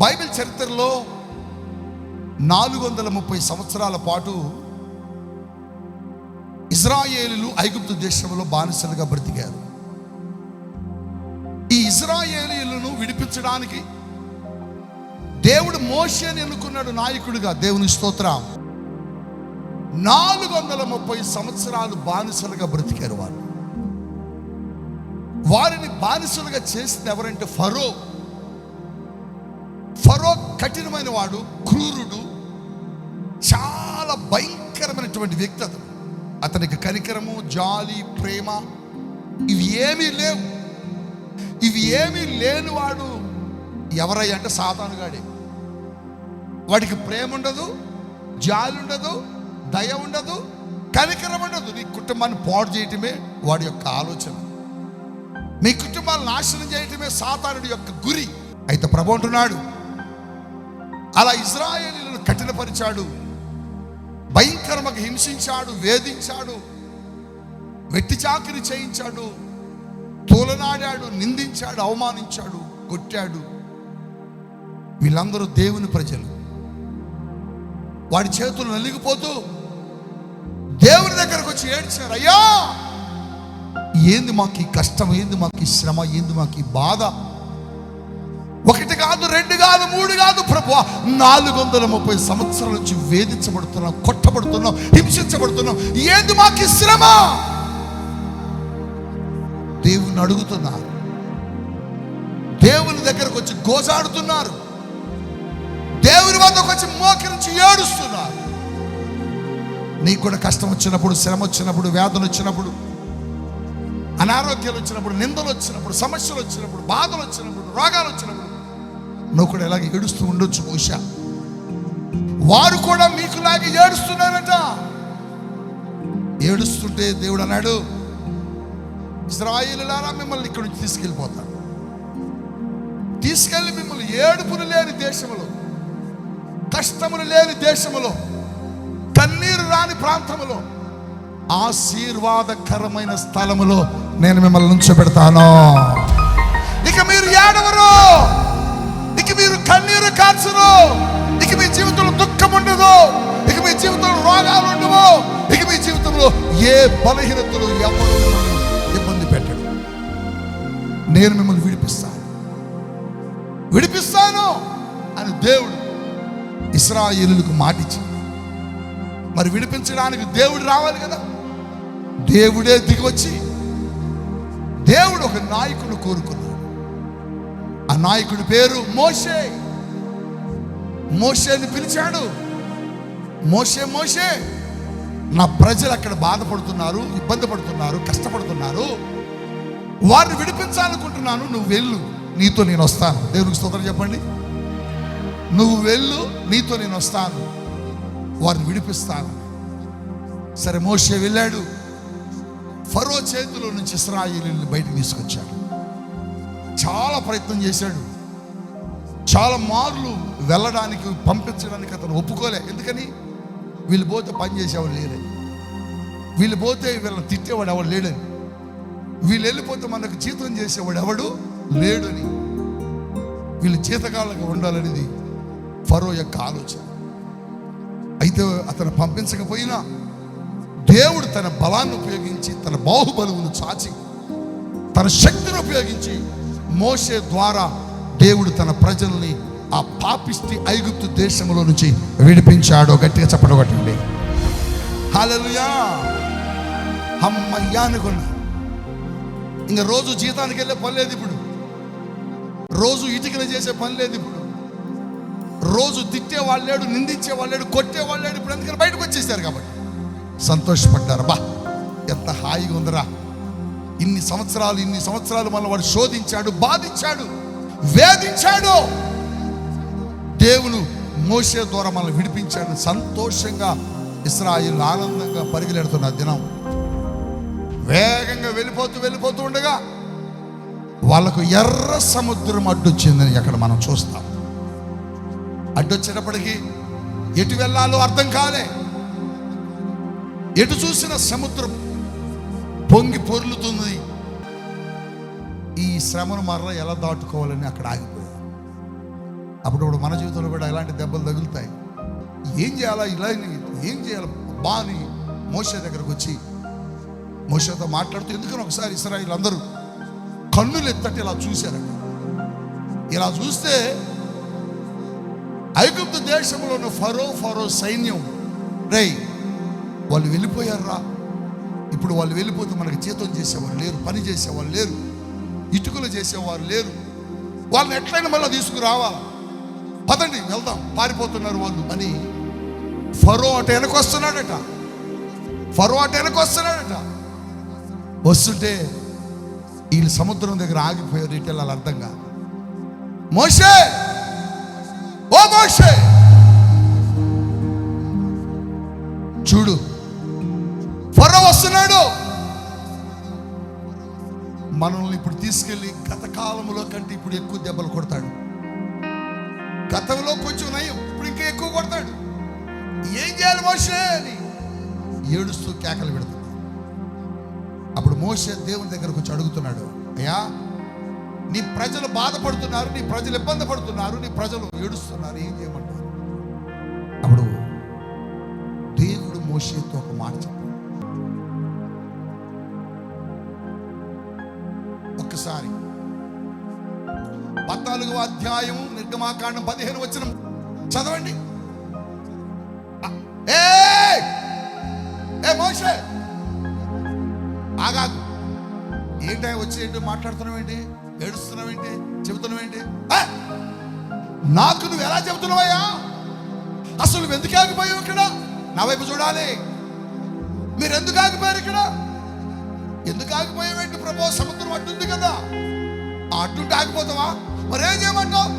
Bible చరిత్రలో 430 సంవత్సరాల పాటు ఇజ్రాయేలీలు ఐగుప్తు దేశంలో బానిసలుగా బ్రతికారు. ఈ ఇజ్రాయేలీలను విడిపించడానికి దేవుడు మోషేని ఎన్నుకున్నాడు నాయకుడిగా. దేవుని స్తోత్రం. 430 సంవత్సరాలు బానిసలుగా బ్రతికారు వాళ్ళు. వారిని బానిసలుగా చేసింది ఎవరంటే ఫరో. ఫరో కఠినమైన వాడు, క్రూరుడు, చాలా భయంకరమైనటువంటి వ్యక్తి అతను. అతనికి కనికరము, జాలి, ప్రేమ ఇవి ఏమీ లేవు. ఇవి ఏమీ లేనివాడు ఎవరయ్య అంటే సాతానుగాడే. వాడికి ప్రేమ ఉండదు, జాలి ఉండదు, దయ ఉండదు, కనికరం ఉండదు. నీ కుటుంబాన్ని పాడు చేయటమే వాడి యొక్క ఆలోచన. మీ కుటుంబాన్ని నాశనం చేయటమే సాతానుడి యొక్క గురి. అయితే ప్రభు అంటున్నాడు, అలా ఇజ్రాయేలీలను కఠినపరిచాడు, భయంకరంగా హింసించాడు, వేధించాడు, వెట్టి చాకిరి చేయించాడు, తోలనాడాడు, నిందించాడు, అవమానించాడు, కొట్టాడు. వీళ్ళందరూ దేవుని ప్రజలు. వాడి చేతులు నలిగిపోతూ దేవుని దగ్గరకు వచ్చి ఏడ్చారు, అయ్యా ఏంది మాకు ఈ కష్టం, ఏంది మాకు ఈ శ్రమ, ఏంది మాకు ఈ బాధ? 1 కాదు, 2 కాదు, 3 కాదు ప్రభువా, 430 సంవత్సరాల నుంచి వేధించబడుతున్నాం, కొట్టబడుతున్నాం, హింసించబడుతున్నాం, ఏంది మాకు ఈ శ్రమ? దేవుని అడుగుతున్నారు. దేవుని దగ్గరకు వచ్చి గోజాడుతున్నారు. దేవుని వద్దకు వచ్చి మోకరించి ఏడుస్తున్నారు. నీకు కూడా కష్టం వచ్చినప్పుడు, శ్రమ వచ్చినప్పుడు, వేదన వచ్చినప్పుడు, అనారోగ్యాలు వచ్చినప్పుడు, నిందలు వచ్చినప్పుడు, సమస్యలు వచ్చినప్పుడు, బాధలు వచ్చినప్పుడు, రోగాలు వచ్చినప్పుడు నువ్వు కూడా ఇలాగే ఏడుస్తూ ఉండొచ్చు. బహుశా వారు కూడా మీకులాగే ఏడుస్తున్నారట. ఏడుస్తుంటే దేవుడు అన్నాడు, ఇశ్రాయేలులారా మిమ్మల్ని ఇక్కడి నుంచి తీసుకెళ్ళిపోతాను. తీసుకెళ్ళి మిమ్మల్ని ఏడుపులు లేని దేశంలో, కష్టములు లేని దేశములో, కన్నీరు రాని ప్రాంతములో, ఆశీర్వాదకరమైన స్థలములో నేను మిమ్మల్ని ఉంచబెడతాను. ఇక మీరు ఏడవరు, ఇక మీరు కన్నీరు కాల్చరు, ఇక మీ జీవితంలో దుఃఖం ఉండదు, ఇక మీ జీవితంలో రోగాలు ఉండవు, ఇక మీ జీవితంలో ఏ బలహీనతలు ఎవరు ఇబ్బంది పెట్టడు. నేను మిమ్మల్ని విడిపిస్తాను అని దేవుడు ఇశ్రాయేలులకు మాటిచ్చి, మరి విడిపించడానికి దేవుడు రావాలి కదా. దేవుడే దిగివచ్చి దేవుడు ఒక నాయకుడు కోరుకున్నాడు. ఆ నాయకుడి పేరు మోషే. మోషేని పిలిచాడు. మోషే, నా ప్రజలు అక్కడ బాధపడుతున్నారు, ఇబ్బంది పడుతున్నారు, కష్టపడుతున్నారు, వారిని విడిపించాలనుకుంటున్నాను. నువ్వు వెళ్ళు, నీతో నేను వస్తాను. దేవునికి స్తోత్రం చెప్పండి. నువ్వు వెళ్ళు, నీతో నేను వస్తాను, వారిని విడిపిస్తాను. సరే, మోషే వెళ్ళాడు. ఫరో చేతిలో నుంచి ఇశ్రాయేలీయులను బయటకు తీసుకొచ్చాడు. చాలా ప్రయత్నం చేశాడు. చాలా మార్లు వెళ్ళడానికి, పంపించడానికి అతను ఒప్పుకోలే. ఎందుకని? వీళ్ళు పోతే పని చేసేవాడు లేడని, వీళ్ళు పోతే వీళ్ళని తిట్టేవాడు ఎవడు లేడని, వీళ్ళు వెళ్ళిపోతే మనకు జీతం చేసేవాడు ఎవడు లేడని, వీళ్ళు జీతకాలంగా ఉండాలనేది ఫరో యొక్క ఆలోచన. అయితే అతను పంపించకపోయినా దేవుడు తన బలాన్ని ఉపయోగించి, తన బాహుబలమును చాచి, తన శక్తిని ఉపయోగించి మోషే ద్వారా దేవుడు తన ప్రజల్ని ఆ పాపిష్టి ఐగుప్తు దేశంలో నుంచి విడిపించాడు. గట్టిగా చప్పట్లు కొట్టండి. హల్లెలూయా. అమ్మయ్యా అనుకున్నా. ఇంకా రోజు జీతానికి వెళ్ళే పని లేదు ఇప్పుడు, రోజు ఇటుకలు చేసే పని లేదు ఇప్పుడు, రోజు తిట్టేవాళ్ళు లేడు, నిందించేవాళ్ళు లేడు, కొట్టేవాళ్ళు లేడు. ఇప్పుడు అందుకని బయటకు వచ్చేసారు కాబట్టి సంతోషపడ్డారు. బా ఎంత హాయిగా ఉందరా. ఇన్ని సంవత్సరాలు మన వాడు శోధించాడు, బాధించాడు, వేధించాడు. దేవుడు మోషే ద్వారా మనల్ని విడిపించాడు. సంతోషంగా ఇశ్రాయేలు ఆనందంగా పరిగెడుతున్న దినం వేగంగా వెళ్ళిపోతూ ఉండగా వాళ్ళకు ఎర్ర సముద్రం అడ్డొచ్చిందని అక్కడ మనం చూస్తాం. అడ్డొచ్చేటప్పటికి ఎటు వెళ్ళాలో అర్థం కాలే. ఎటు చూసిన సముద్రం పొంగి పొర్లుతుంది. ఈ శ్రమను మరలా ఎలా దాటుకోవాలని అక్కడ ఆగిపోయారు. అప్పుడప్పుడు మన జీవితంలో కూడా ఇలాంటి దెబ్బలు తగులుతాయి. ఏం చేయాలా, ఇలా ఏం చేయాలి బా అని మోషే దగ్గరకు వచ్చి మోషేతో మాట్లాడుతూ, ఎందుకని ఒకసారి ఇశ్రాయేలు అందరూ కన్నులు ఎత్తటి ఇలా చూశారట. ఇలా చూస్తే ఐగుప్తు దేశంలో ఉన్న ఫరో సైన్యం వాళ్ళు వెళ్ళిపోయారా. ఇప్పుడు వాళ్ళు వెళ్ళిపోతే మనకి జీతం చేసేవారు లేరు, పని చేసేవాళ్ళు లేరు, ఇటుకలు చేసేవారు లేరు. వాళ్ళని ఎట్లయినా మళ్ళీ తీసుకురావాలా, పదండి వెళ్దాం, పారిపోతున్నారు వాళ్ళు అని ఫరో అటు వెనకొస్తున్నాడట. వస్తుంటే వీళ్ళు సముద్రం దగ్గర ఆగిపోయారు. ఇటు వెళ్ళాలి అర్థం కాదు. మోషే, ఓ మోషే చూడు, ఫరో వస్తున్నాడు. మనల్ని ఇప్పుడు తీసుకెళ్ళి గత కాలంలో కంటే ఇప్పుడు ఎక్కువ దెబ్బలు కొడతాడు. గతంలో కొంచెం నయం, ఇప్పుడు ఇంకా ఎక్కువ కొడతాడు. ఏం చేయాలి మోషే అని ఏడుస్తూ కేకలు పెడుతున్నాడు. అప్పుడు మోషే దేవుని దగ్గరకు వచ్చి అడుగుతున్నాడు, అయ్యా నీ ప్రజలు బాధపడుతున్నారు, నీ ప్రజలు ఇబ్బంది పడుతున్నారు, నీ ప్రజలు ఏడుస్తున్నారు, ఏం చేయమంటారు? అప్పుడు దేవుడు మోషేతో ఒక మాట చెప్పాడు. ఒక్కసారి 14వ అధ్యాయం నిర్గమాకాండం 15 వచనం చదవండి. ఏ మోషే ఆగాగు, ఏంటి వచ్చి ఏంటి మాట్లాడుతున్నావు, ఏంటి ఏడుస్తున్నావు, ఏంటి చెబుతున్నావు, ఏంటి నాకు నువ్వు ఎలా చెబుతున్నావయ్యా? అసలు నువ్వు ఎందుకు ఆగిపోయావు ఇక్కడ? నా వైపు చూడాలి. మీరు ఎందుకు ఆగిపోయారు ఇక్కడ? ఎందుకు ఆగిపోయావేంటి ప్రభు? సముద్రం అడ్డుంది కదా, అడ్డుంటే ఆగిపోతావా? మరేం చేయమంటావు?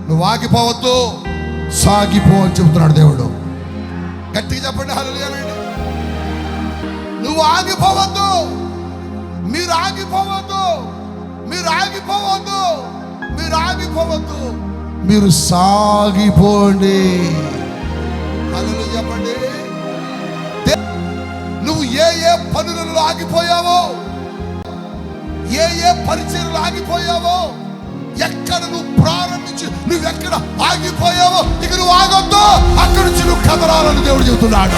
నువ్వు ఆగిపోవద్దు, సాగిపో అని చెబుతున్నాడు దేవుడు. గట్టిగా చెప్పండి హల్లెలూయా. నువ్వు ఆగిపోవద్దు, మీరు ఆగిపోవద్దు, మీరు ఆగిపోవద్దు, మీరు ఆగిపోవద్దు, మీరు సాగిపోండి. హల్లెలూయా చెప్పండి. నువ్వు ఏ పనులలో ఆగిపోయావో, ఏ పరిచయలు ఆగిపోయావో, ఎక్కడ నువ్వు ప్రారంభించి నువ్వెక్కడ ఆగిపోయావో ఇక నువ్వు ఆగొద్దు, అక్కడి నుంచి నువ్వు కదలాలని దేవుడు చెబుతున్నాడు.